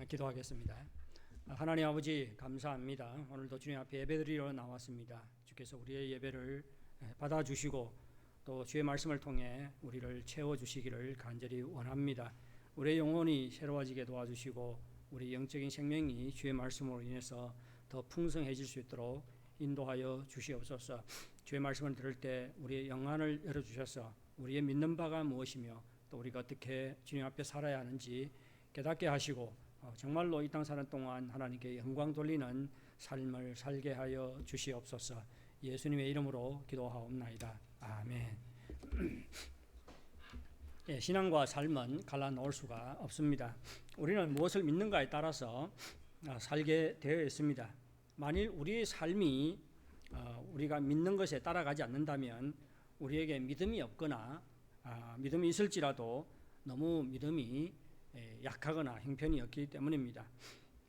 기도하겠습니다. 하나님 아버지 감사합니다. 오늘도 주님 앞에 예배드리러 나왔습니다. 주께서 우리의 예배를 받아주시고 또 주의 말씀을 통해 우리를 채워주시기를 간절히 원합니다. 우리의 영혼이 새로워지게 도와주시고 우리 영적인 생명이 주의 말씀으로 인해서 더 풍성해질 수 있도록 인도하여 주시옵소서. 주의 말씀을 들을 때 우리의 영안을 열어주셔서 우리의 믿는 바가 무엇이며 또 우리가 어떻게 주님 앞에 살아야 하는지 깨닫게 하시고 정말로 이 땅 사는 동안 하나님께 영광 돌리는 삶을 살게 하여 주시옵소서. 예수님의 이름으로 기도하옵나이다. 아멘. 신앙과 삶은 갈라놓을 수가 없습니다. 우리는 무엇을 믿는가에 따라서 살게 되어 있습니다. 만일 우리의 삶이 우리가 믿는 것에 따라가지 않는다면 우리에게 믿음이 없거나 믿음이 있을지라도 너무 믿음이 약하거나 형편이 없기 때문입니다.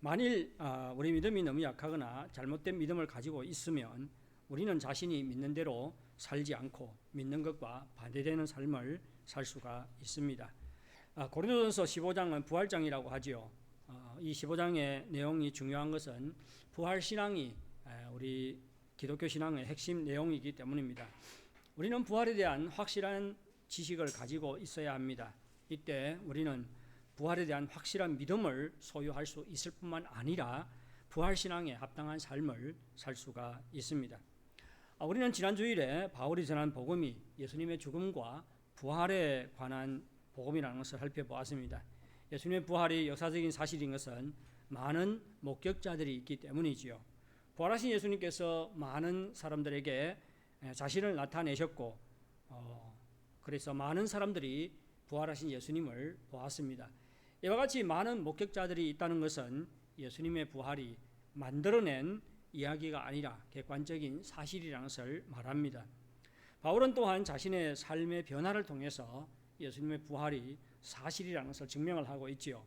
만일 우리 믿음이 너무 약하거나 잘못된 믿음을 가지고 있으면 우리는 자신이 믿는 대로 살지 않고 믿는 것과 반대되는 삶을 살 수가 있습니다. 고린도전서 15장은 부활장이라고 하지요. 이 15장의 내용이 중요한 것은 부활신앙이 우리 기독교 신앙의 핵심 내용이기 때문입니다. 우리는 부활에 대한 확실한 지식을 가지고 있어야 합니다. 이때 우리는 부활에 대한 확실한 믿음을 소유할 수 있을 뿐만 아니라 부활신앙에 합당한 삶을 살 수가 있습니다. 우리는 지난 주일에 바울이 전한 복음이 예수님의 죽음과 부활에 관한 복음이라는 것을 살펴보았습니다. 예수님의 부활이 역사적인 사실인 것은 많은 목격자들이 있기 때문이지요. 부활하신 예수님께서 많은 사람들에게 자신을 나타내셨고 그래서 많은 사람들이 부활하신 예수님을 보았습니다. 이와 같이 많은 목격자들이 있다는 것은 예수님의 부활이 만들어낸 이야기가 아니라 객관적인 사실이라는 것을 말합니다. 바울은 또한 자신의 삶의 변화를 통해서 예수님의 부활이 사실이라는 것을 증명을 하고 있지요.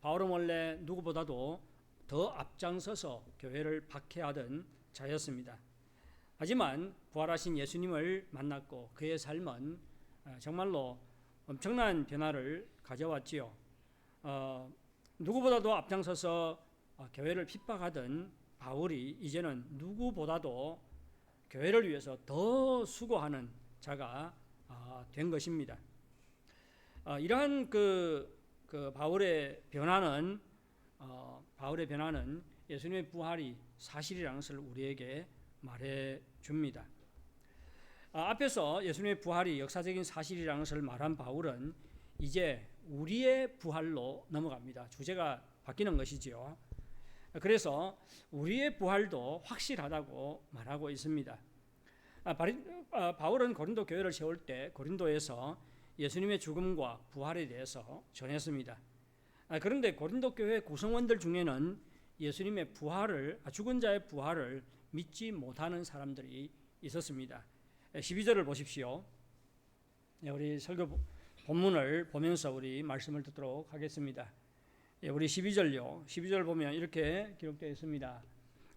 바울은 원래 누구보다도 더 앞장서서 교회를 박해하던 자였습니다. 하지만 부활하신 예수님을 만났고 그의 삶은 정말로 엄청난 변화를 가져왔지요. 누구보다도 앞장서서 교회를 핍박하던 바울이 이제는 누구보다도 교회를 위해서 더 수고하는 자가 된 것입니다. 이러한 그 바울의 변화는 예수님의 부활이 사실이라는 것을 우리에게 말해 줍니다. 앞에서 예수님의 부활이 역사적인 사실이라는 것을 말한 바울은 이제 우리의 부활로 넘어갑니다. 주제가 바뀌는 것이지요. 그래서 우리의 부활도 확실하다고 말하고 있습니다. 바울은 고린도 교회를 세울 때 고린도에서 예수님의 죽음과 부활에 대해서 전했습니다. 그런데 고린도 교회 구성원들 중에는 예수님의 부활을, 죽은 자의 부활을 믿지 못하는 사람들이 있었습니다. 12절을 보십시오. 우리 설교 본문을 보면서 우리 말씀을 듣도록 하겠습니다. 우리 12절 보면 이렇게 기록되어 있습니다.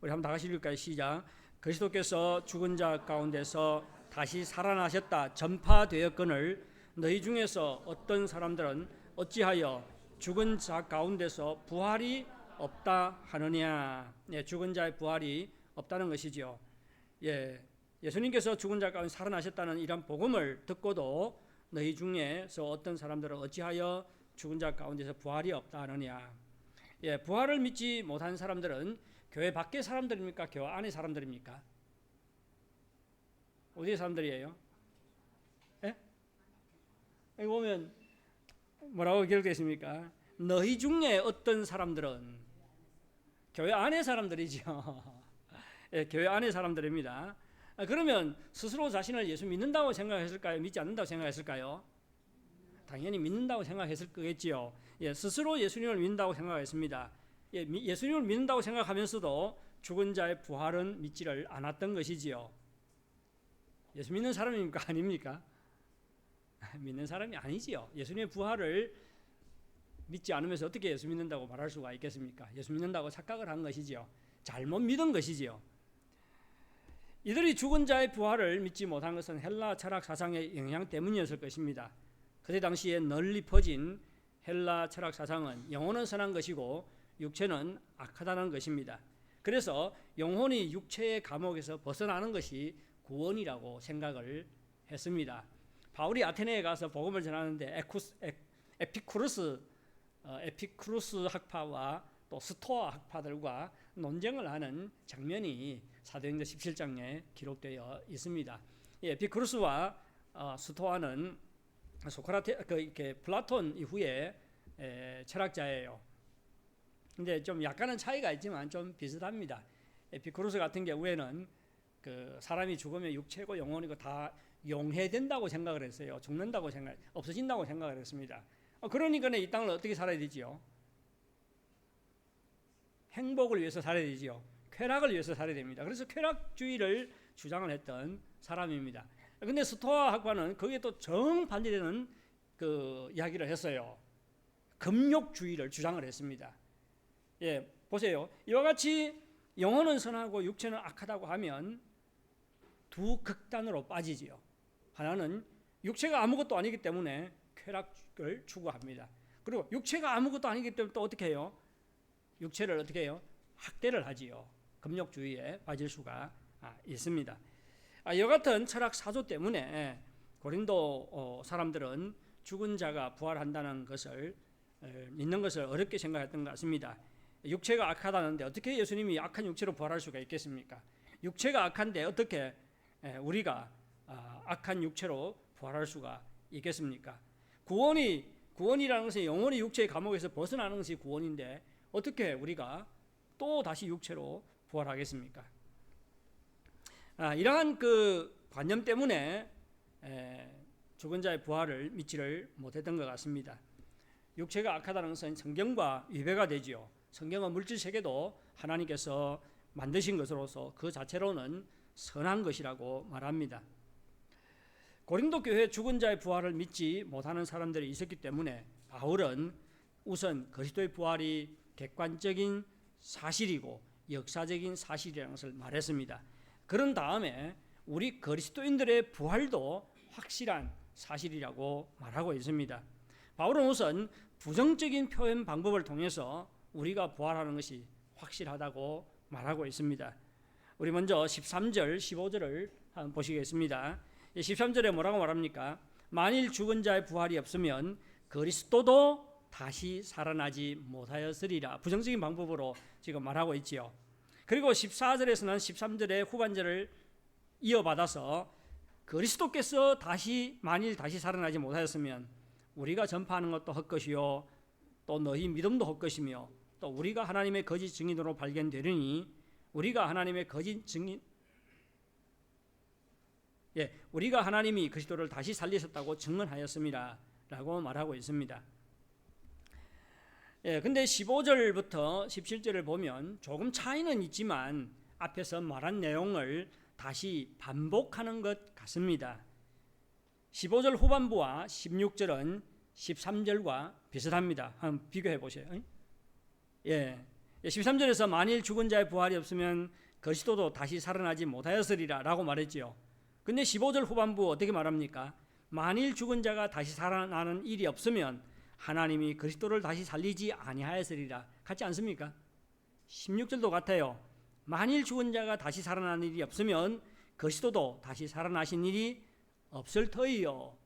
우리 한번 다 같이 읽을까요? 시작. 그리스도께서 죽은 자 가운데서 다시 살아나셨다 전파되었거늘 너희 중에서 어떤 사람들은 어찌하여 죽은 자 가운데서 부활이 없다 하느냐. 죽은 자의 부활이 없다는 것이지요. 예수님께서 죽은 자 가운데 살아나셨다는 이런 복음을 듣고도 너희 중에서 어떤 사람들은 어찌하여 죽은 자 가운데서 부활이 없다 하느냐. 부활을 믿지 못한 사람들은 교회 밖의 사람들입니까? 교회 안의 사람들입니까? 어디의 사람들이에요? 여기 보면 뭐라고 기록되어 있습니까? 너희 중에 어떤 사람들은 교회 안의 사람들이죠. 교회 안의 사람들입니다. 그러면 스스로 자신을 예수 믿는다고 생각했을까요? 믿지 않는다고 생각했을까요? 당연히 믿는다고 생각했을 거겠지요. 스스로 예수님을 믿는다고 생각했습니다. 예수님을 믿는다고 생각하면서도 죽은 자의 부활은 믿지를 않았던 것이지요. 예수 믿는 사람입니까? 아닙니까? 믿는 사람이 아니지요. 예수님의 부활을 믿지 않으면서 어떻게 예수 믿는다고 말할 수가 있겠습니까? 예수 믿는다고 착각을 한 것이지요. 잘못 믿은 것이지요. 이들이 죽은 자의 부활을 믿지 못한 것은 헬라 철학 사상의 영향 때문이었을 것입니다. 그때 당시에 널리 퍼진 헬라 철학 사상은 영혼은 선한 것이고 육체는 악하다는 것입니다. 그래서 영혼이 육체의 감옥에서 벗어나는 것이 구원이라고 생각을 했습니다. 바울이 아테네에 가서 복음을 전하는데 에피쿠루스 학파와 또 스토아 학파들과 논쟁을 하는 장면이 사도행전 17장에 기록되어 있습니다. 에피쿠루스와 스토아는 이렇게 플라톤 이후에 철학자예요. 근데 좀 약간은 차이가 있지만 좀 비슷합니다. 에피쿠루스 같은 경우에는 그 사람이 죽으면 육체고 영혼이고 다 용해된다고 생각을 했어요. 죽는다고 없어진다고 생각을 했습니다. 그러니까 이 땅을 어떻게 살아야 되지요? 행복을 위해서 살아야 되지요. 쾌락을 위해서 살아야 됩니다. 그래서 쾌락주의를 주장을 했던 사람입니다. 근데 스토아 학파는 거기에 또 정반대되는 그 이야기를 했어요. 금욕주의를 주장을 했습니다. 보세요. 이와 같이 영혼은 선하고 육체는 악하다고 하면 두 극단으로 빠지지요. 하나는 육체가 아무것도 아니기 때문에 쾌락을 추구합니다. 그리고 육체가 아무것도 아니기 때문에 또 어떻게 해요? 육체를 어떻게 해요? 학대를 하지요. 금욕주의에 빠질 수가 있습니다. 이와 같은 철학 사조 때문에 고린도 사람들은 죽은 자가 부활한다는 것을 믿는 것을 어렵게 생각했던 것 같습니다. 육체가 악하다는데 어떻게 예수님이 악한 육체로 부활할 수가 있겠습니까? 육체가 악한데 어떻게 우리가 악한 육체로 부활할 수가 있겠습니까? 구원이라는 것은 영혼이 육체의 감옥에서 벗어나는 것이 구원인데 어떻게 우리가 또 다시 육체로 부활하겠습니까? 이러한 그 관념 때문에 죽은 자의 부활을 믿지를 못했던 것 같습니다. 육체가 악하다는 것은 성경과 위배가 되지요. 성경은 물질 세계도 하나님께서 만드신 것으로서 그 자체로는 선한 것이라고 말합니다. 고린도 교회에 죽은 자의 부활을 믿지 못하는 사람들이 있었기 때문에 바울은 우선 그리스도의 부활이 객관적인 사실이고 역사적인 사실이라는 것을 말했습니다. 그런 다음에 우리 그리스도인들의 부활도 확실한 사실이라고 말하고 있습니다. 바울은 우선 부정적인 표현 방법을 통해서 우리가 부활하는 것이 확실하다고 말하고 있습니다. 우리 먼저 13절, 15절을 한번 보시겠습니다. 13절에 뭐라고 말합니까? 만일 죽은 자의 부활이 없으면 그리스도도 다시 살아나지 못하였으리라. 부정적인 방법으로 지금 말하고 있지요. 그리고 14절에서는 13절의 후반절을 이어받아서 그리스도께서 만일 다시 살아나지 못하였으면 우리가 전파하는 것도 헛것이요 또 너희 믿음도 헛것이며 또 우리가 하나님의 거짓 증인으로 발견되리니 우리가 하나님의 거짓 증인 우리가 하나님이 그리스도를 다시 살리셨다고 증언하였습니다 라고 말하고 있습니다. 근데 15절부터 17절을 보면 조금 차이는 있지만 앞에서 말한 내용을 다시 반복하는 것 같습니다. 15절 후반부와 16절은 13절과 비슷합니다. 한번 비교해 보세요. 13절에서 만일 죽은 자의 부활이 없으면 그리스도도 다시 살아나지 못하였으리라 라고 말했지요. 근데 15절 후반부 어떻게 말합니까? 만일 죽은 자가 다시 살아나는 일이 없으면 하나님이 그리스도를 다시 살리지 아니하였으리라. 같지 않습니까? 16절도 같아요. 만일 죽은 자가 다시 살아나는 일이 없으면 그리스도도 다시 살아나신 일이 없을 터이요.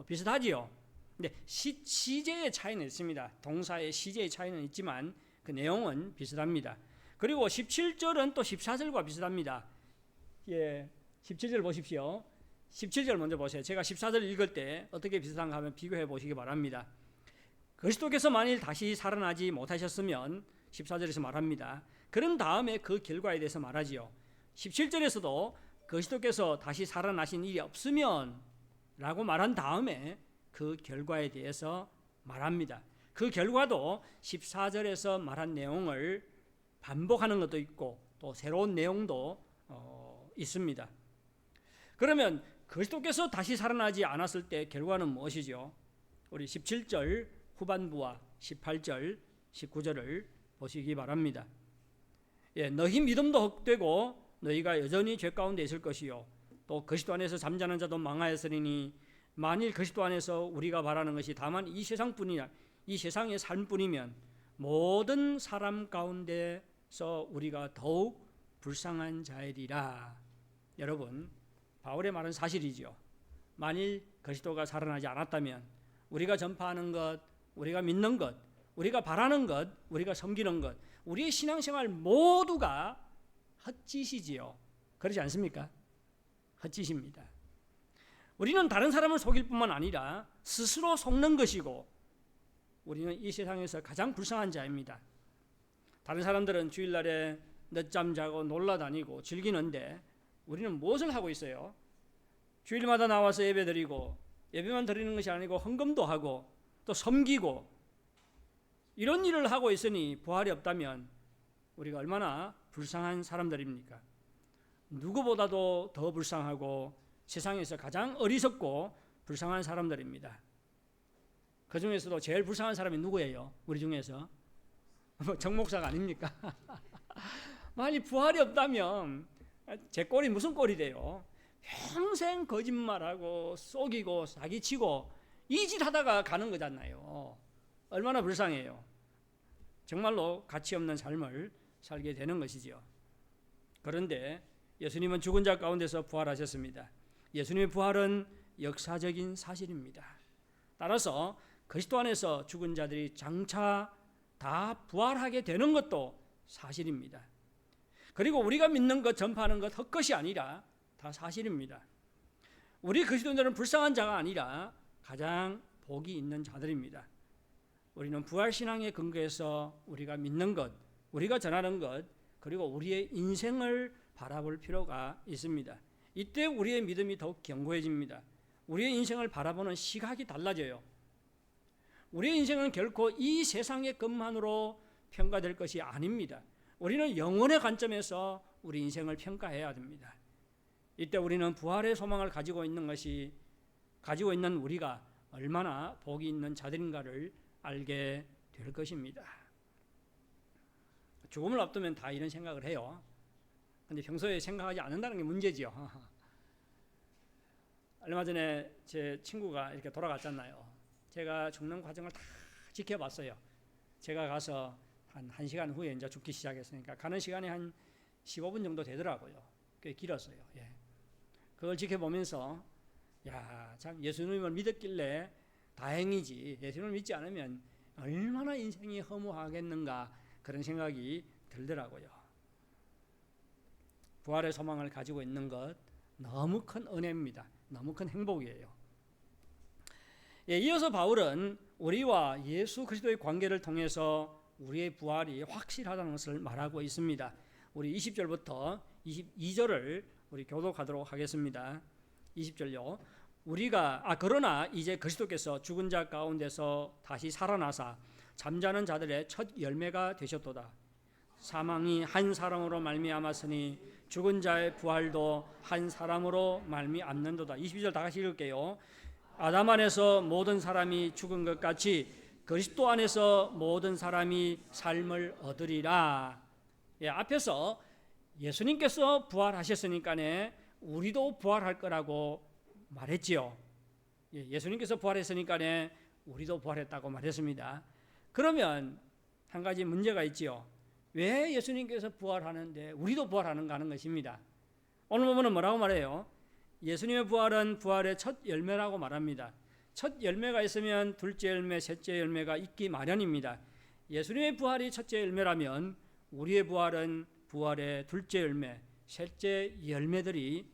비슷하지요. 근데 시제의 차이는 있습니다. 동사의 시제의 차이는 있지만 그 내용은 비슷합니다. 그리고 17절은 또 14절과 비슷합니다. 17절 보십시오. 17절 먼저 보세요. 제가 14절 읽을 때 어떻게 비슷한가 하면 비교해 보시기 바랍니다. 그리스도께서 만일 다시 살아나지 못하셨으면 14절에서 말합니다. 그런 다음에 그 결과에 대해서 말하지요. 17절에서도 그리스도께서 다시 살아나신 일이 없으면 라고 말한 다음에 그 결과에 대해서 말합니다. 그 결과도 14절에서 말한 내용을 반복하는 것도 있고 또 새로운 내용도 있습니다. 그러면 그리스도께서 다시 살아나지 않았을 때 결과는 무엇이죠? 우리 17절 후반부와 18절, 19절을 보시기 바랍니다. 너희 믿음도 헛되고 너희가 여전히 죄 가운데 있을 것이요 또 그리스도 안에서 잠자는 자도 망하였으니 만일 그리스도 안에서 우리가 바라는 것이 다만 이 세상의 삶뿐이면 모든 사람 가운데서 우리가 더욱 불쌍한 자이리라. 여러분, 바울의 말은 사실이죠. 만일 그리스도가 살아나지 않았다면 우리가 전파하는 것, 우리가 믿는 것, 우리가 바라는 것, 우리가 섬기는 것, 우리의 신앙생활 모두가 헛짓이지요. 그렇지 않습니까? 헛짓입니다. 우리는 다른 사람을 속일 뿐만 아니라 스스로 속는 것이고, 우리는 이 세상에서 가장 불쌍한 자입니다. 다른 사람들은 주일날에 늦잠 자고 놀러다니고 즐기는데 우리는 무엇을 하고 있어요? 주일마다 나와서 예배드리고, 예배만 드리는 것이 아니고 헌금도 하고 또 섬기고, 이런 일을 하고 있으니 부활이 없다면 우리가 얼마나 불쌍한 사람들입니까? 누구보다도 더 불쌍하고 세상에서 가장 어리석고 불쌍한 사람들입니다. 그 중에서도 제일 불쌍한 사람이 누구예요? 우리 중에서? 정 목사가 아닙니까? 만약 부활이 없다면 제 꼴이 무슨 꼴이 돼요? 평생 거짓말하고 속이고 사기치고 이 짓 하다가 가는 거잖아요. 얼마나 불쌍해요. 정말로 가치 없는 삶을 살게 되는 것이지요. 그런데 예수님은 죽은 자 가운데서 부활하셨습니다. 예수님의 부활은 역사적인 사실입니다. 따라서 그리스도 안에서 죽은 자들이 장차 다 부활하게 되는 것도 사실입니다. 그리고 우리가 믿는 것, 전파하는 것 헛것이 아니라 다 사실입니다. 우리 그리스도인들은 불쌍한 자가 아니라 가장 복이 있는 자들입니다. 우리는 부활신앙의 근거에서 우리가 믿는 것, 우리가 전하는 것, 그리고 우리의 인생을 바라볼 필요가 있습니다. 이때 우리의 믿음이 더욱 견고해집니다. 우리의 인생을 바라보는 시각이 달라져요. 우리의 인생은 결코 이 세상의 것만으로 평가될 것이 아닙니다. 우리는 영혼의 관점에서 우리 인생을 평가해야 됩니다. 이때 우리는 부활의 소망을 가지고 있는 우리가 얼마나 복이 있는 자들인가를 알게 될 것입니다. 죽음을 앞두면 다 이런 생각을 해요. 근데 평소에 생각하지 않는다는 게 문제죠. 얼마 전에 제 친구가 이렇게 돌아갔잖아요. 제가 죽는 과정을 다 지켜봤어요. 제가 가서 한 1시간 후에 이제 죽기 시작했으니까 가는 시간이 한 15분 정도 되더라고요. 꽤 길었어요. 예. 그걸 지켜보면서 참 예수님을 믿었길래 다행이지, 예수님을 믿지 않으면 얼마나 인생이 허무하겠는가, 그런 생각이 들더라고요. 부활의 소망을 가지고 있는 것 너무 큰 은혜입니다. 너무 큰 행복이에요. 이어서 바울은 우리와 예수 그리스도의 관계를 통해서 우리의 부활이 확실하다는 것을 말하고 있습니다. 우리 20절부터 22절을 우리 교독하도록 하겠습니다. 20절요. 그러나 이제 그리스도께서 죽은 자 가운데서 다시 살아나사 잠자는 자들의 첫 열매가 되셨도다. 사망이 한 사람으로 말미암았으니 죽은 자의 부활도 한 사람으로 말미암는도다. 22절 다 같이 읽을게요. 아담 안에서 모든 사람이 죽은 것 같이 그리스도 안에서 모든 사람이 삶을 얻으리라. 앞에서 예수님께서 부활하셨으니까 우리도 부활할 거라고 말했지요. 예수님께서 부활했으니까 우리도 부활했다고 말했습니다. 그러면 한 가지 문제가 있지요. 왜 예수님께서 부활하는데 우리도 부활하는가 하는 것입니다. 오늘 보면 뭐라고 말해요? 예수님의 부활은 부활의 첫 열매라고 말합니다. 첫 열매가 있으면 둘째 열매, 셋째 열매가 있기 마련입니다. 예수님의 부활이 첫째 열매라면 우리의 부활은 부활의 둘째 열매, 셋째 열매들이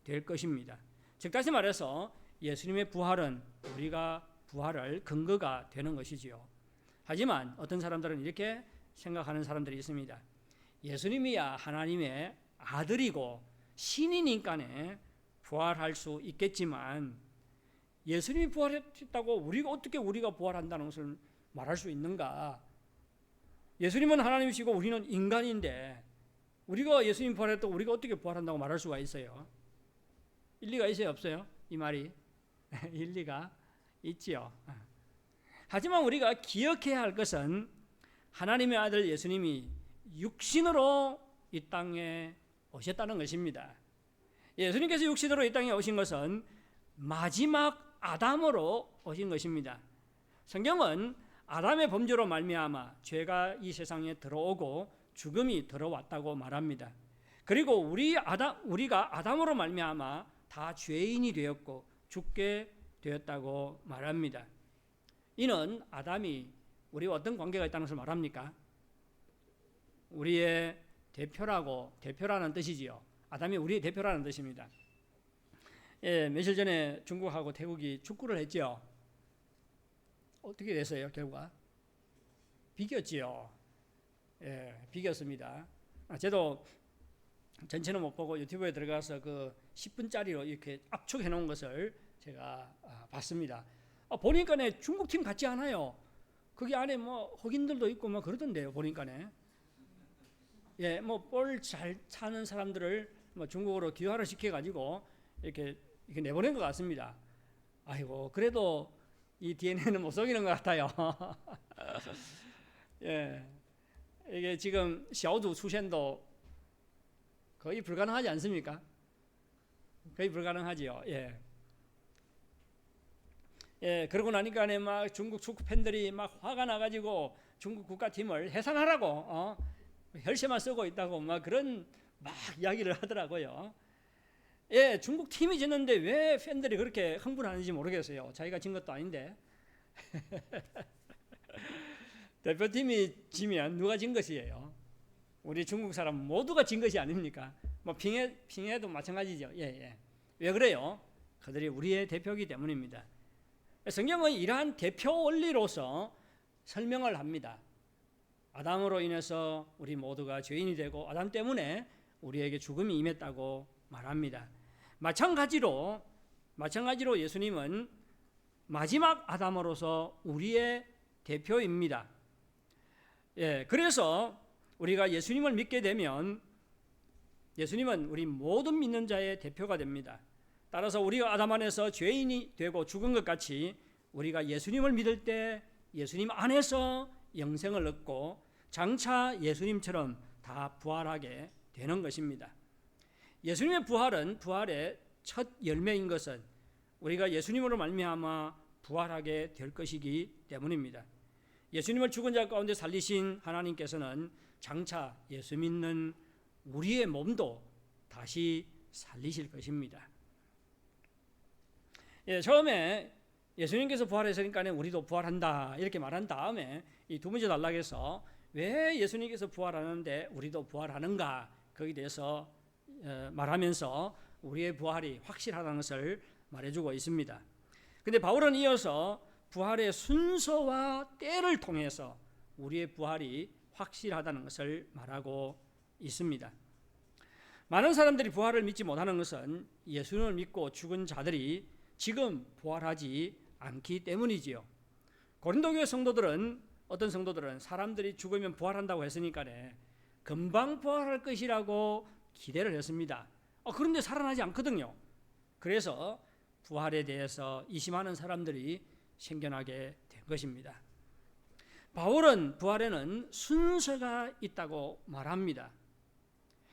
될 것입니다. 즉 다시 말해서 예수님의 부활은 우리가 부활할 근거가 되는 것이지요. 하지만 어떤 사람들은 이렇게 생각하는 사람들이 있습니다. 예수님이야 하나님의 아들이고 신이니까 부활할 수 있겠지만 예수님이 부활했다고 우리가 부활한다는 것을 말할 수 있는가? 예수님은 하나님이시고 우리는 인간인데 우리가 예수님 부활했다고 우리가 어떻게 부활한다고 말할 수가 있어요? 일리가 있어요, 없어요? 이 말이 일리가 있지요. 하지만 우리가 기억해야 할 것은 하나님의 아들 예수님이 육신으로 이 땅에 오셨다는 것입니다. 예수님께서 육신으로 이 땅에 오신 것은 마지막 아담으로 오신 것입니다. 성경은 아담의 범죄로 말미암아 죄가 이 세상에 들어오고 죽음이 들어왔다고 말합니다. 그리고 우리가 아담으로 말미암아 다 죄인이 되었고 죽게 되었다고 말합니다. 이는 아담이 우리와 어떤 관계가 있다는 것을 말합니까? 우리의 대표라는 뜻이지요. 아담이 우리의 대표라는 뜻입니다. 예, 며칠 전에 중국하고 태국이 축구를 했죠. 어떻게 됐어요? 결과 비겼지요. 예, 비겼습니다. 저도 전체는 못 보고 유튜브에 들어가서 그 10분짜리로 이렇게 압축해 놓은 것을 제가 봤습니다. 보니까네 중국팀 같지 않아요. 거기 안에 뭐 흑인들도 있고 뭐 그러던데요. 보니까네. 예, 뭐 볼 잘 차는 사람들을 뭐 중국으로 기화를 시켜가지고 이렇게 내보낸 것 같습니다. 아이고, 그래도 이 DNA는 못 속이는 것 같아요. 예, 이게 지금 샤오두 출신도 거의 불가능하지 않습니까? 거의 불가능하지요. 예. 예, 그러고 나니까 막 중국 축구 팬들이 막 화가 나가지고 중국 국가팀을 해산하라고 혈세만 쓰고 있다고 막 그런 막 이야기를 하더라고요. 예, 중국 팀이 졌는데 왜 팬들이 그렇게 흥분하는지 모르겠어요. 자기가 진 것도 아닌데. 대표팀이 지면 누가 진 것이에요? 우리 중국 사람 모두가 진 것이 아닙니까? 뭐 핑해도 마찬가지죠. 예. 왜 그래요? 그들이 우리의 대표이기 때문입니다. 성경은 이러한 대표 원리로서 설명을 합니다. 아담으로 인해서 우리 모두가 죄인이 되고 아담 때문에 우리에게 죽음이 임했다고 말합니다. 마찬가지로 예수님은 마지막 아담으로서 우리의 대표입니다. 예, 그래서 우리가 예수님을 믿게 되면 예수님은 우리 모든 믿는 자의 대표가 됩니다. 따라서 우리가 아담 안에서 죄인이 되고 죽은 것 같이 우리가 예수님을 믿을 때 예수님 안에서 영생을 얻고 장차 예수님처럼 다 부활하게 되는 것입니다. 예수님의 부활은 부활의 첫 열매인 것은 우리가 예수님으로 말미암아 부활하게 될 것이기 때문입니다. 예수님을 죽은 자 가운데 살리신 하나님께서는 장차 예수 믿는 우리의 몸도 다시 살리실 것입니다. 예, 처음에 예수님께서 부활했으니까 우리도 부활한다 이렇게 말한 다음에 이 두 번째 단락에서 왜 예수님께서 부활하는데 우리도 부활하는가 거기에 대해서 말하면서 우리의 부활이 확실하다는 것을 말해주고 있습니다. 그런데 바울은 이어서 부활의 순서와 때를 통해서 우리의 부활이 확실하다는 것을 말하고 있습니다. 많은 사람들이 부활을 믿지 못하는 것은 예수님을 믿고 죽은 자들이 지금 부활하지 않기 때문이지요. 고린도교회 성도들은 어떤 성도들은 사람들이 죽으면 부활한다고 했으니까네 금방 부활할 것이라고 기대를 했습니다. 그런데 살아나지 않거든요. 그래서 부활에 대해서 의심하는 사람들이 생겨나게 된 것입니다. 바울은 부활에는 순서가 있다고 말합니다.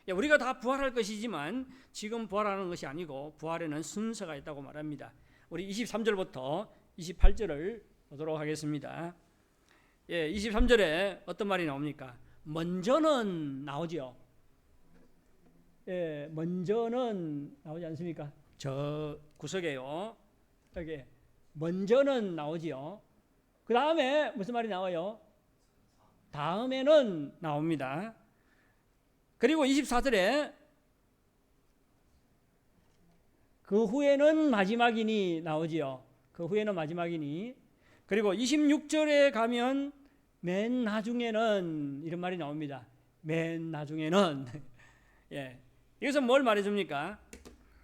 우리가 다 부활할 것이지만 지금 부활하는 것이 아니고 부활에는 순서가 있다고 말합니다. 우리 23절부터 28절을 보도록 하겠습니다. 23절에 어떤 말이 나옵니까? 먼저는 나오죠. 먼저는 나오지 않습니까? 저 구석에요. 여기 먼저는 나오지요. 그 다음에 무슨 말이 나와요? 다음에는 나옵니다. 그리고 24절에 그 후에는 마지막이니 나오지요. 그 후에는 마지막이니. 그리고 26절에 가면 맨 나중에는 이런 말이 나옵니다. 맨 나중에는. 예. 이것은 뭘 말해줍니까?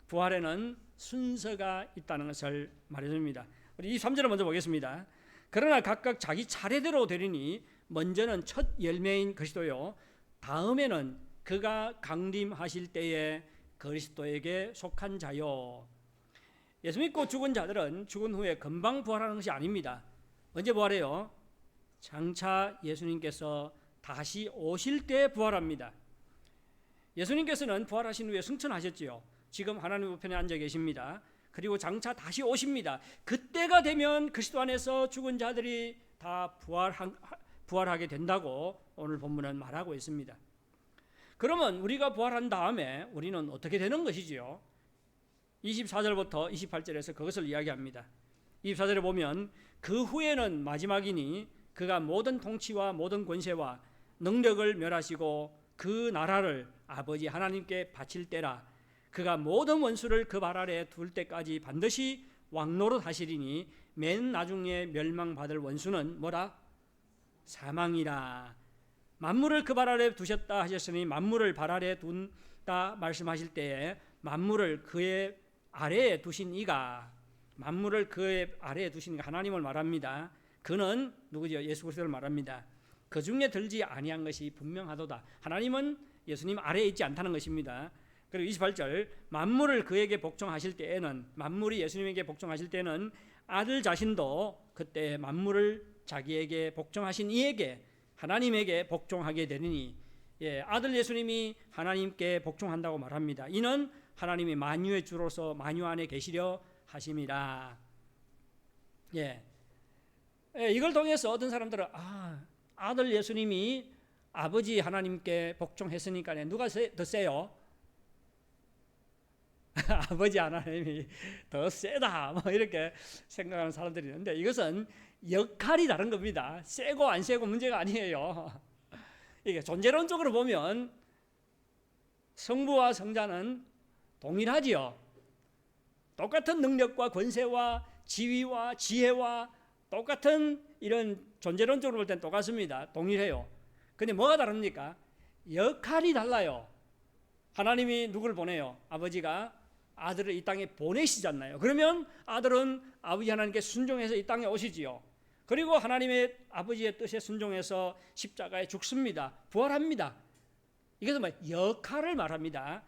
부활에는 순서가 있다는 것을 말해줍니다. 우리 23절을 먼저 보겠습니다. 그러나 각각 자기 차례대로 되리니 먼저는 첫 열매인 그리스도요 다음에는 그가 강림하실 때에 그리스도에게 속한 자요. 예수 믿고 죽은 자들은 죽은 후에 금방 부활하는 것이 아닙니다. 언제 부활해요? 장차 예수님께서 다시 오실 때 부활합니다. 예수님께서는 부활하신 후에 승천하셨지요. 지금 하나님 우편에 앉아 계십니다. 그리고 장차 다시 오십니다. 그때가 되면 그리스도 안에서 죽은 자들이 다 부활하게 된다고 오늘 본문은 말하고 있습니다. 그러면 우리가 부활한 다음에 우리는 어떻게 되는 것이지요? 24절부터 28절에서 그것을 이야기합니다. 24절에 보면 그 후에는 마지막이니 그가 모든 통치와 모든 권세와 능력을 멸하시고 그 나라를 아버지 하나님께 바칠 때라. 그가 모든 원수를 그 발 아래 둘 때까지 반드시 왕노릇 하시리니 맨 나중에 멸망받을 원수는 뭐라? 사망이라. 만물을 그 발 아래 두셨다 하셨으니 만물을 발 아래 둔다 말씀하실 때에 만물을 그의 아래에 두신 이가, 만물을 그의 아래에 두신 하나님을 말합니다. 그는 누구죠? 예수 그리스도를 말합니다. 그 중에 들지 아니한 것이 분명하도다. 하나님은 예수님 아래에 있지 않다는 것입니다. 그리고 28절 만물을 그에게 복종하실 때에는, 만물이 예수님에게 복종하실 때는 아들 자신도 그때 만물을 자기에게 복종하신 이에게, 하나님에게 복종하게 되느니, 아들 예수님이 하나님께 복종한다고 말합니다. 이는 하나님이 만유의 주로서 만유 안에 계시려 하심이라. 이걸 통해서 어떤 사람들은 아들 예수님이 아버지 하나님께 복종했으니까 누가 더 세요? 아버지 하나님이 더 세다, 뭐 이렇게 생각하는 사람들이 있는데, 이것은 역할이 다른 겁니다. 세고 안 세고 문제가 아니에요. 이게 존재론적으로 보면 성부와 성자는 동일하지요. 똑같은 능력과 권세와 지위와 지혜와 똑같은 이런 존재론적으로 볼 땐 똑같습니다. 동일해요. 근데 뭐가 다릅니까? 역할이 달라요. 하나님이 누구를 보내요? 아버지가 아들을 이 땅에 보내시잖아요. 그러면 아들은 아버지 하나님께 순종해서 이 땅에 오시지요. 그리고 하나님의 아버지의 뜻에 순종해서 십자가에 죽습니다. 부활합니다. 이것은 역할을 말합니다.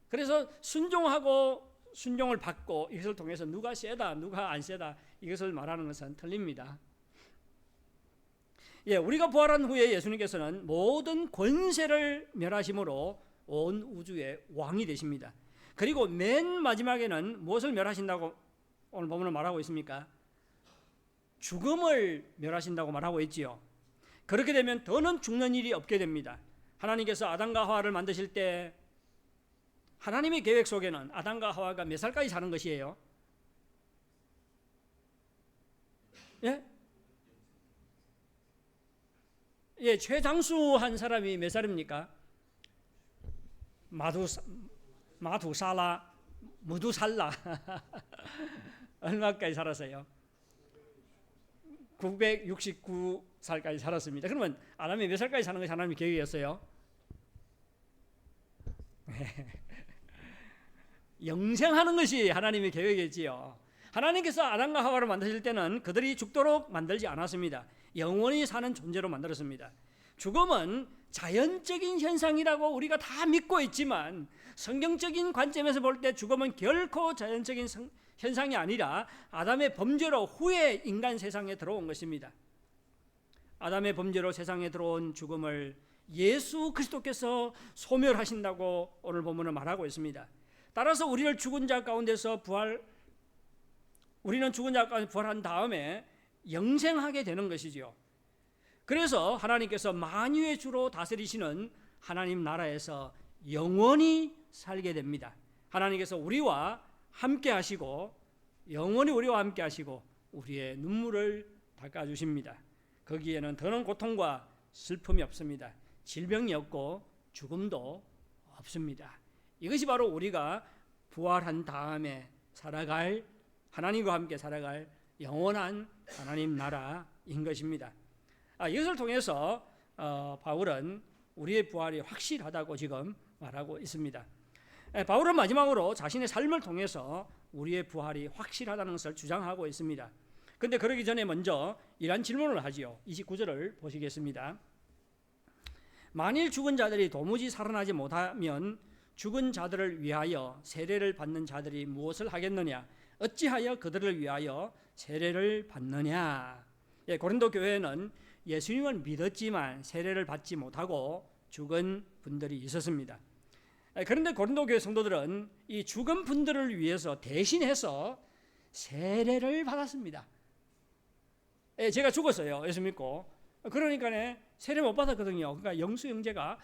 그래서 순종하고 순종을 받고 이것을 통해서 누가 세다 누가 안 세다 이것을 말하는 것은 틀립니다. 우리가 부활한 후에 예수님께서는 모든 권세를 멸하심으로 온 우주의 왕이 되십니다. 그리고 맨 마지막에는 무엇을 멸하신다고 오늘 본문은 말하고 있습니까? 죽음을 멸하신다고 말하고 있지요. 그렇게 되면 더는 죽는 일이 없게 됩니다. 하나님께서 아담과 하와를 만드실 때 하나님의 계획 속에는 아담과 하와가 몇 살까지 사는 것이에요? 최장수한 사람이 몇 살입니까? 무두살라 얼마까지 살았어요? 969살까지 살았습니다. 그러면 아담이 몇 살까지 사는 것이 하나님의 계획이었어요? 영생하는 것이 하나님의 계획이지요. 하나님께서 아담과 하와를 만드실 때는 그들이 죽도록 만들지 않았습니다. 영원히 사는 존재로 만들었습니다. 죽음은 자연적인 현상이라고 우리가 다 믿고 있지만 성경적인 관점에서 볼 때 죽음은 결코 자연적인 현상이 아니라 아담의 범죄로 후에 인간 세상에 들어온 것입니다. 아담의 범죄로 세상에 들어온 죽음을 예수 그리스도께서 소멸하신다고 오늘 본문은 말하고 있습니다. 따라서 우리는 죽은 자 가운데 부활한 다음에 영생하게 되는 것이지요. 그래서 하나님께서 만유의 주로 다스리시는 하나님 나라에서 영원히 살게 됩니다. 하나님께서 우리와 함께 하시고 영원히 우리와 함께 하시고 우리의 눈물을 닦아주십니다. 거기에는 더는 고통과 슬픔이 없습니다. 질병이 없고 죽음도 없습니다. 이것이 바로 우리가 부활한 다음에 살아갈, 하나님과 함께 살아갈 영원한 하나님 나라인 것입니다. 이것을 통해서 바울은 우리의 부활이 확실하다고 지금 말하고 있습니다. 바울은 마지막으로 자신의 삶을 통해서 우리의 부활이 확실하다는 것을 주장하고 있습니다. 그런데 그러기 전에 먼저 이런 질문을 하지요. 29절을 보시겠습니다. 만일 죽은 자들이 도무지 살아나지 못하면 죽은 자들을 위하여 세례를 받는 자들이 무엇을 하겠느냐? 어찌하여 그들을 위하여 세례를 받느냐? 고린도 교회에는 예수님을 믿었지만 세례를 받지 못하고 죽은 분들이 있었습니다. 그런데 고린도 교회 성도들은 이 죽은 분들을 위해서 대신해서 세례를 받았습니다. 제가 죽었어요. 예수 믿고. 그러니까 세례 못 받았거든요. 그러니까 영수 형제가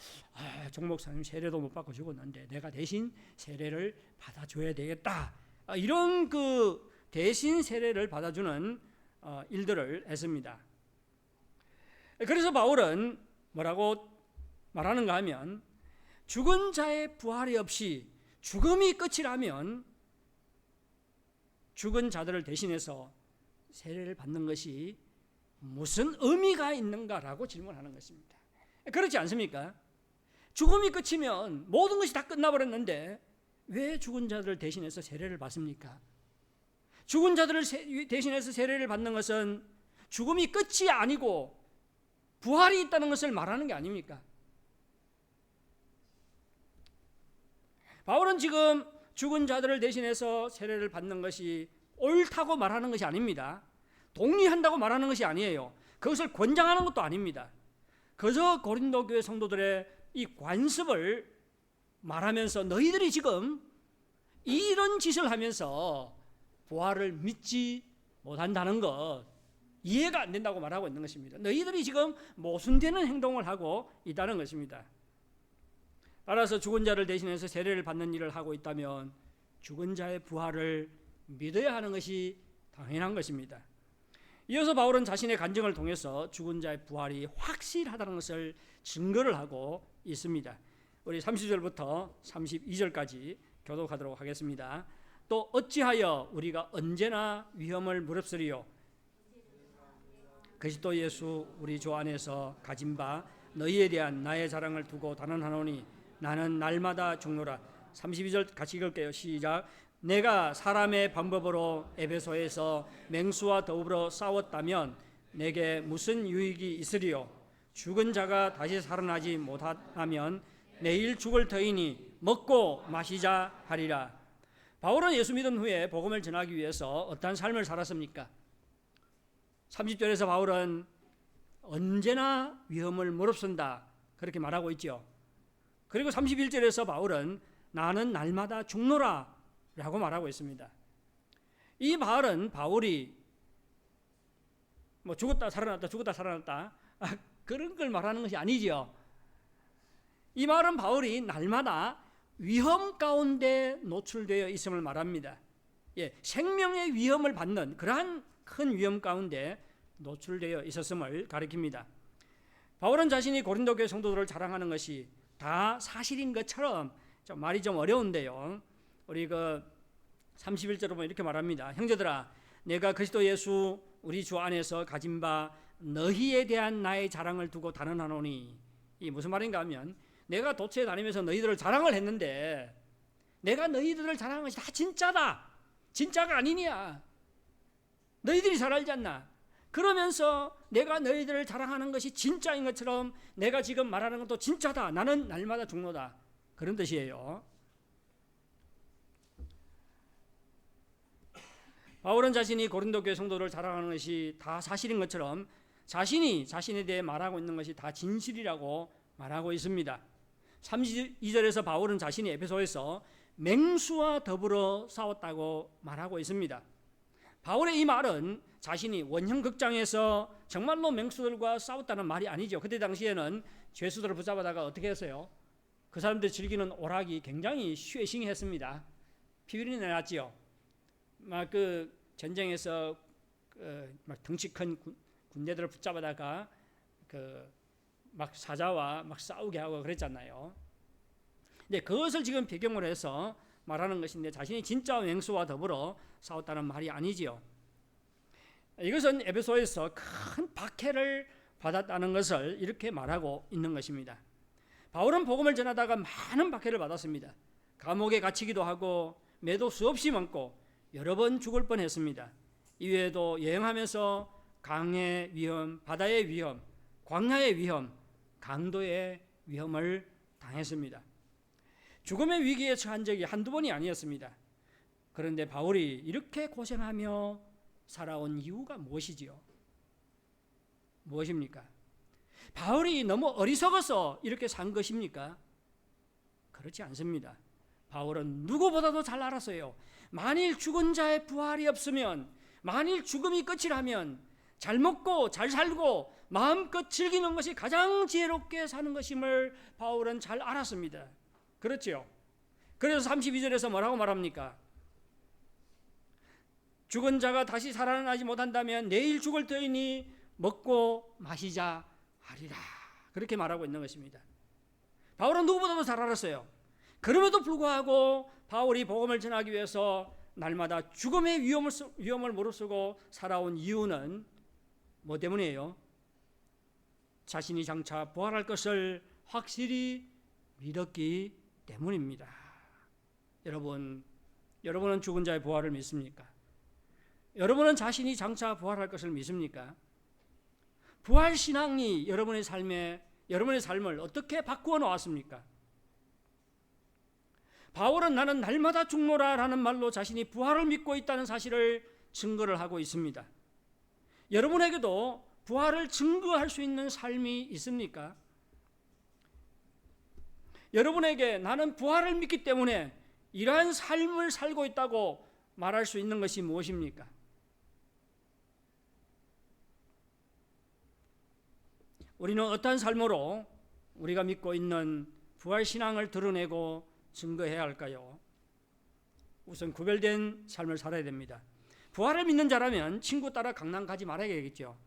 종 목사님 세례도 못 받고 죽었는데 내가 대신 세례를 받아줘야 되겠다. 이런 그 대신 세례를 받아주는 일들을 했습니다. 그래서 바울은 뭐라고 말하는가 하면, 죽은 자의 부활이 없이 죽음이 끝이라면 죽은 자들을 대신해서 세례를 받는 것이 무슨 의미가 있는가라고 질문하는 것입니다. 그렇지 않습니까? 죽음이 끝이면 모든 것이 다 끝나버렸는데 왜 죽은 자들을 대신해서 세례를 받습니까? 죽은 자들을 대신해서 세례를 받는 것은 죽음이 끝이 아니고 부활이 있다는 것을 말하는 게 아닙니까? 바울은 지금 죽은 자들을 대신해서 세례를 받는 것이 옳다고 말하는 것이 아닙니다. 동의한다고 말하는 것이 아니에요. 그것을 권장하는 것도 아닙니다. 그저 고린도 교회 성도들의 이 관습을 말하면서 너희들이 지금 이런 짓을 하면서 부활을 믿지 못한다는 것, 이해가 안 된다고 말하고 있는 것입니다. 너희들이 지금 모순되는 행동을 하고 있다는 것입니다. 따라서 죽은 자를 대신해서 세례를 받는 일을 하고 있다면 죽은 자의 부활을 믿어야 하는 것이 당연한 것입니다. 이어서 바울은 자신의 간증을 통해서 죽은 자의 부활이 확실하다는 것을 증거를 하고 있습니다. 우리 30절부터 32절까지 교독하도록 하겠습니다. 또 어찌하여 우리가 언제나 위험을 무릅쓰리요? 그리스도 예수 우리 주 안에서 가진 바 너희에 대한 나의 자랑을 두고 단언하노니 나는 날마다 죽노라. 32절 같이 읽을게요. 시작. 내가 사람의 방법으로 에베소에서 맹수와 더불어 싸웠다면 내게 무슨 유익이 있으리요? 죽은 자가 다시 살아나지 못하면 내일 죽을 터이니 먹고 마시자 하리라. 바울은 예수 믿은 후에 복음을 전하기 위해서 어떠한 삶을 살았습니까? 30절에서 바울은 언제나 위험을 무릅쓴다 그렇게 말하고 있죠. 그리고 31절에서 바울은 나는 날마다 죽노라 라고 말하고 있습니다. 이 말은 바울이 죽었다 살아났다 죽었다 살아났다 그런 걸 말하는 것이 아니죠. 이 말은 바울이 날마다 위험 가운데 노출되어 있음을 말합니다. 생명의 위험을 받는 그러한 큰 위험 가운데 노출되어 있었음을 가리킵니다. 바울은 자신이 고린도 교회 성도들을 자랑하는 것이 다 사실인 것처럼 말이 좀 어려운데요. 우리 31절로 보면 이렇게 말합니다. 형제들아, 내가 그리스도 예수 우리 주 안에서 가진 바 너희에 대한 나의 자랑을 두고 단언하노니, 이 무슨 말인가 하면 내가 도처에 다니면서 너희들을 자랑을 했는데 내가 너희들을 자랑한 것이 다 진짜다. 진짜가 아니냐. 너희들이 잘 알지 않나. 그러면서 내가 너희들을 자랑하는 것이 진짜인 것처럼 내가 지금 말하는 것도 진짜다. 나는 날마다 죽노다. 그런 뜻이에요. 바울은 자신이 고린도 교회 성도를 자랑하는 것이 다 사실인 것처럼 자신이 자신에 대해 말하고 있는 것이 다 진실이라고 말하고 있습니다. 32절에서 바울은 자신이 에베소에서 맹수와 더불어 싸웠다고 말하고 있습니다. 바울의 이 말은 자신이 원형 극장에서 정말로 맹수들과 싸웠다는 말이 아니죠. 그때 당시에는 죄수들을 붙잡아다가 어떻게 했어요? 그 사람들이 즐기는 오락이 굉장히血腥했습니다. 피비린내 났지요. 막 그 전쟁에서 막 덩치 큰 군대들을 붙잡아다가 막 사자와 막 싸우게 하고 그랬잖아요. 근데 그것을 지금 배경으로 해서 말하는 것인데 자신이 진짜 맹수와 더불어 싸웠다는 말이 아니지요. 이것은 에베소에서 큰 박해를 받았다는 것을 이렇게 말하고 있는 것입니다. 바울은 복음을 전하다가 많은 박해를 받았습니다. 감옥에 갇히기도 하고 매도 수없이 많고 여러 번 죽을 뻔했습니다. 이외에도 여행하면서 강의 위험, 바다의 위험, 광야의 위험, 강도의 위험을 당했습니다. 죽음의 위기에 처한 적이 한두 번이 아니었습니다. 그런데 바울이 이렇게 고생하며 살아온 이유가 무엇이지요? 무엇입니까? 바울이 너무 어리석어서 이렇게 산 것입니까? 그렇지 않습니다. 바울은 누구보다도 잘 알았어요. 만일 죽은 자의 부활이 없으면, 만일 죽음이 끝이라면 잘 먹고 잘 살고 마음껏 즐기는 것이 가장 지혜롭게 사는 것임을 바울은 잘 알았습니다. 그렇지요. 그래서 32절에서 뭐라고 말합니까? 죽은 자가 다시 살아나지 못한다면 내일 죽을 터이니 먹고 마시자 하리라. 그렇게 말하고 있는 것입니다. 바울은 누구보다도 잘 알았어요. 그럼에도 불구하고 바울이 복음을 전하기 위해서 날마다 죽음의 위험을 무릅쓰고 살아온 이유는 뭐 때문이에요? 자신이 장차 부활할 것을 확실히 믿었기 때문입니다. 여러분은 죽은 자의 부활을 믿습니까? 여러분은 자신이 장차 부활할 것을 믿습니까? 부활 신앙이 여러분의 삶을 어떻게 바꾸어 놓았습니까? 바울은 나는 날마다 죽노라 라는 말로 자신이 부활을 믿고 있다는 사실을 증거를 하고 있습니다. 여러분에게도 부활을 증거할 수 있는 삶이 있습니까? 여러분에게 나는 부활을 믿기 때문에 이러한 삶을 살고 있다고 말할 수 있는 것이 무엇입니까? 우리는 어떠한 삶으로 우리가 믿고 있는 부활 신앙을 드러내고 증거해야 할까요? 우선 구별된 삶을 살아야 됩니다. 부활을 믿는 자라면 친구 따라 강남 가지 말아야겠죠.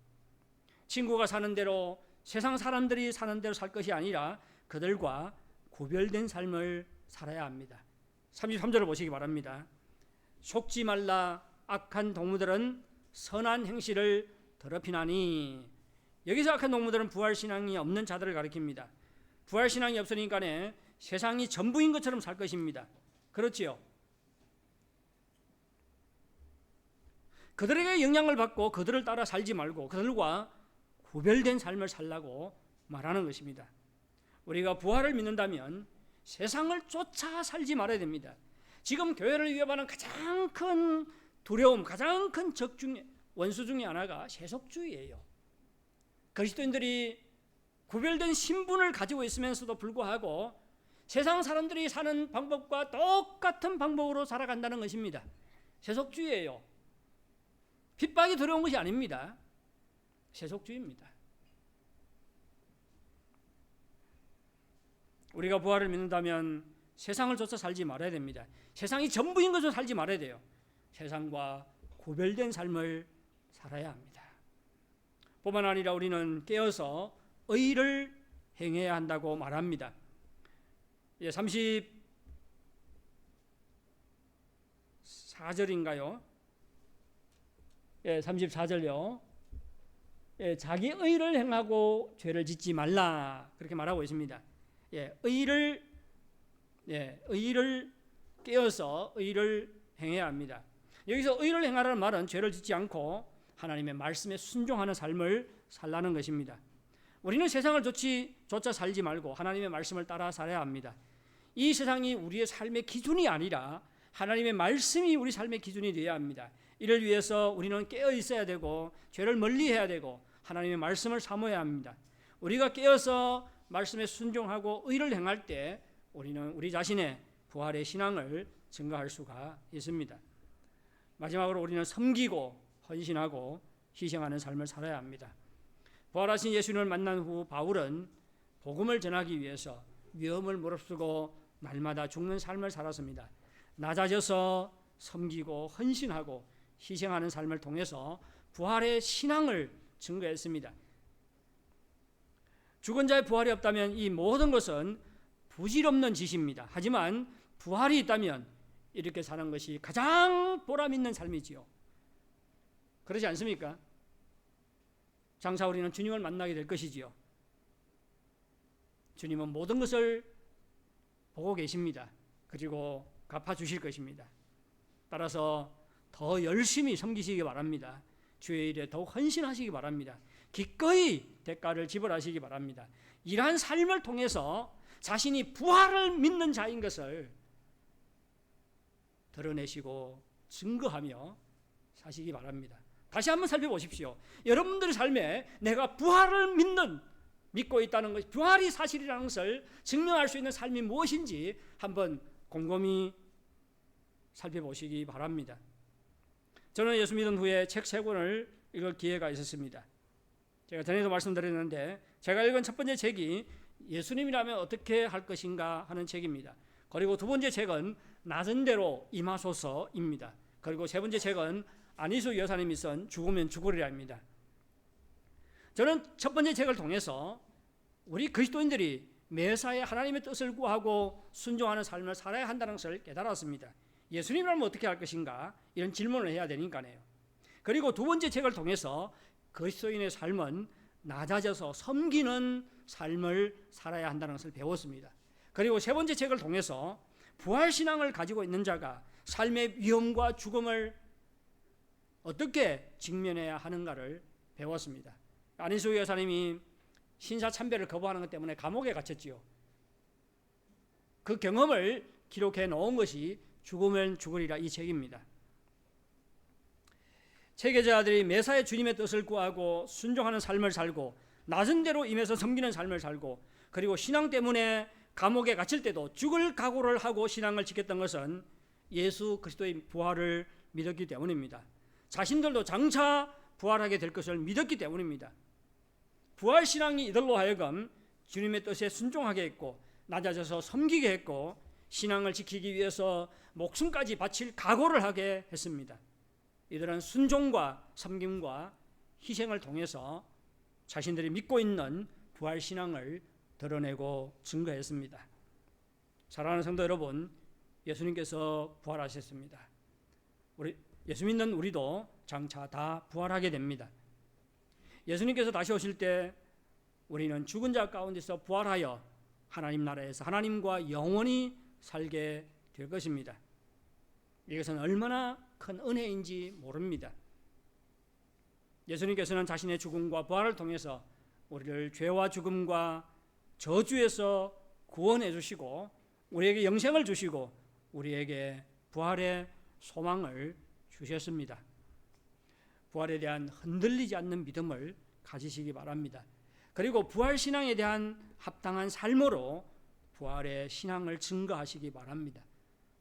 친구가 사는 대로, 세상 사람들이 사는 대로 살 것이 아니라 그들과 구별된 삶을 살아야 합니다. 33절을 보시기 바랍니다. 속지 말라. 악한 동무들은 선한 행실을 더럽히나니. 여기서 악한 동무들은 부활신앙이 없는 자들을 가리킵니다. 부활신앙이 없으니까 세상이 전부인 것처럼 살 것입니다. 그렇지요? 그들에게 영향을 받고 그들을 따라 살지 말고 그들과 구별된 삶을 살라고 말하는 것입니다. 우리가 부활을 믿는다면 세상을 쫓아 살지 말아야 됩니다. 지금 교회를 위협하는 가장 큰 두려움, 가장 큰 원수 중에 하나가 세속주의예요. 그리스도인들이 구별된 신분을 가지고 있으면서도 불구하고 세상 사람들이 사는 방법과 똑같은 방법으로 살아간다는 것입니다. 세속주의예요. 핍박이 들어온 것이 아닙니다. 세속주의입니다. 우리가 부활을 믿는다면 세상을 쫓아 살지 말아야 됩니다. 세상이 전부인 것으로 살지 말아야 돼요. 세상과 구별된 삶을 살아야 합니다. 뿐만 아니라 우리는 깨어서 의를 행해야 한다고 말합니다. 34절인가요? 34절요. 자기 의를 행하고 죄를 짓지 말라. 그렇게 말하고 있습니다. 의를 깨어서 의를 행해야 합니다. 여기서 의를 행하라는 말은 죄를 짓지 않고 하나님의 말씀에 순종하는 삶을 살라는 것입니다. 우리는 세상을 쫓아 살지 말고 하나님의 말씀을 따라 살아야 합니다. 이 세상이 우리의 삶의 기준이 아니라 하나님의 말씀이 우리 삶의 기준이 되어야 합니다. 이를 위해서 우리는 깨어 있어야 되고 죄를 멀리해야 되고 하나님의 말씀을 사모해야 합니다. 우리가 깨어서 말씀에 순종하고 의를 행할 때 우리는 우리 자신의 부활의 신앙을 증거할 수가 있습니다. 마지막으로 우리는 섬기고 헌신하고 희생하는 삶을 살아야 합니다. 부활하신 예수님을 만난 후 바울은 복음을 전하기 위해서 위험을 무릅쓰고 날마다 죽는 삶을 살았습니다. 낮아져서 섬기고 헌신하고 희생하는 삶을 통해서 부활의 신앙을 증거했습니다. 죽은 자의 부활이 없다면 이 모든 것은 부질없는 짓입니다. 하지만 부활이 있다면 이렇게 사는 것이 가장 보람 있는 삶이지요. 그러지 않습니까? 장차 우리는 주님을 만나게 될 것이지요. 주님은 모든 것을 보고 계십니다. 그리고 갚아주실 것입니다. 따라서 더 열심히 섬기시기 바랍니다. 주의 일에 더욱 헌신하시기 바랍니다. 기꺼이 대가를 지불하시기 바랍니다. 이러한 삶을 통해서 자신이 부활을 믿는 자인 것을 드러내시고 증거하며 사시기 바랍니다. 다시 한번 살펴보십시오. 여러분들의 삶에 내가 부활을 믿고 있다는 것, 부활이 사실이라는 것을 증명할 수 있는 삶이 무엇인지 한번 곰곰이 살펴보시기 바랍니다. 저는 예수 믿은 후에 책 3권을 읽을 기회가 있었습니다. 제가 전에도 말씀드렸는데 제가 읽은 첫 번째 책이 예수님이라면 어떻게 할 것인가 하는 책입니다. 그리고 두 번째 책은 낮은 대로 임하소서입니다. 그리고 세 번째 책은 안희수 여사님이 쓴 죽으면 죽으리라입니다. 저는 첫 번째 책을 통해서 우리 그리스도인들이 매사에 하나님의 뜻을 구하고 순종하는 삶을 살아야 한다는 것을 깨달았습니다. 예수님이라면 어떻게 할 것인가? 이런 질문을 해야 되니까요. 그리고 두 번째 책을 통해서 그리스도인의 삶은 낮아져서 섬기는 삶을 살아야 한다는 것을 배웠습니다. 그리고 세 번째 책을 통해서 부활신앙을 가지고 있는 자가 삶의 위험과 죽음을 어떻게 직면해야 하는가를 배웠습니다. 안희수 여사님이 신사참배를 거부하는 것 때문에 감옥에 갇혔지요. 그 경험을 기록해 놓은 것이 죽으면 죽으리라 이 책입니다. 체계자들이 매사에 주님의 뜻을 구하고 순종하는 삶을 살고 낮은 대로 임해서 섬기는 삶을 살고 그리고 신앙 때문에 감옥에 갇힐 때도 죽을 각오를 하고 신앙을 지켰던 것은 예수 그리스도의 부활을 믿었기 때문입니다. 자신들도 장차 부활하게 될 것을 믿었기 때문입니다. 부활신앙이 이들로 하여금 주님의 뜻에 순종하게 했고 낮아져서 섬기게 했고 신앙을 지키기 위해서 목숨까지 바칠 각오를 하게 했습니다. 이들은 순종과 섬김과 희생을 통해서 자신들이 믿고 있는 부활신앙을 드러내고 증거했습니다. 사랑하는 성도 여러분, 예수님께서 부활하셨습니다. 예수 믿는 우리도 장차 다 부활하게 됩니다. 예수님께서 다시 오실 때 우리는 죽은 자 가운데서 부활하여 하나님 나라에서 하나님과 영원히 살게 될 것입니다. 이것은 얼마나 큰 은혜인지 모릅니다. 예수님께서는 자신의 죽음과 부활을 통해서 우리를 죄와 죽음과 저주에서 구원해 주시고 우리에게 영생을 주시고 우리에게 부활의 소망을 주셨습니다. 부활에 대한 흔들리지 않는 믿음을 가지시기 바랍니다. 그리고 부활신앙에 대한 합당한 삶으로 부활의 신앙을 증거하시기 바랍니다.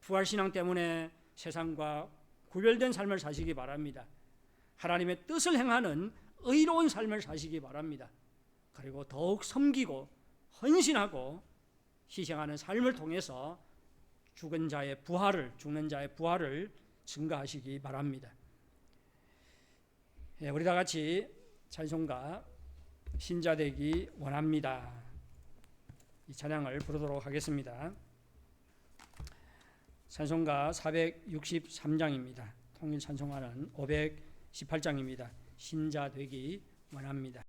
부활신앙 때문에 세상과 구별된 삶을 사시기 바랍니다. 하나님의 뜻을 행하는 의로운 삶을 사시기 바랍니다. 그리고 더욱 섬기고 헌신하고 희생하는 삶을 통해서 죽는 자의 부활을 증거하시기 바랍니다. 우리 다 같이 찬송가 신자 되기 원합니다. 이 찬양을 부르도록 하겠습니다. 찬송가 463장입니다. 통일 찬송가는 518장입니다. 신자 되기 원합니다.